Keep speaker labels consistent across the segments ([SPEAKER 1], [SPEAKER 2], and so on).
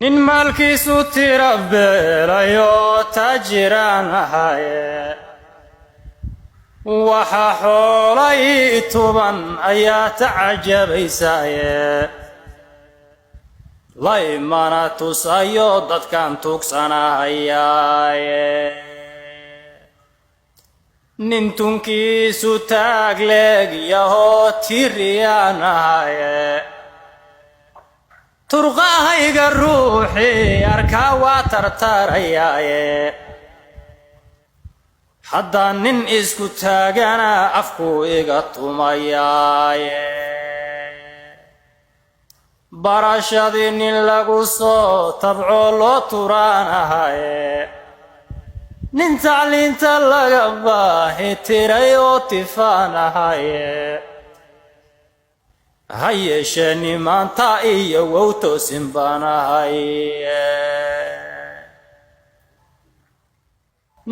[SPEAKER 1] nin maalkiisu tira beelayo taajiraan ahaye waxa xoolay tuban ayaa tacajabaysaaye laymana tusayo dadkan tuugsanahayaaye nin tunkiisu taagleeg yahoo tiriyaan ahaye turqahayga ruuxii arkaa waa tartarayaaye hadda nin isku taagana afku iga tumayaaye barashadii nin lagu soo tabco loo turaanahaye nin tacliinta laga baahi tiray oo tifaanahaye ha yeeshee nimaanta iyo wow toosin baanahaye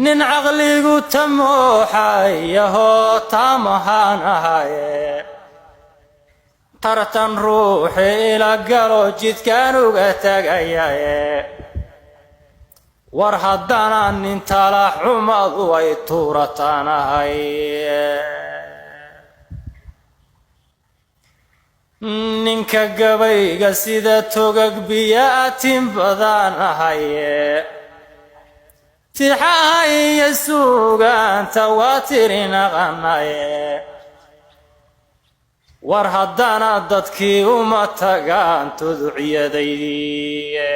[SPEAKER 1] nin caqligu tamooxayahoo taamahaanahaye tartan ruuxi ila galo jidkaan uga tagayaye war haddana nin tala xumadu ay tuurataanahaye ninka gabayga sida togag biyaatin badanahaye tixaha iyo suugaanta waa tirinaqanaye war haddana dadkii uma tagaan tuducyadaydiye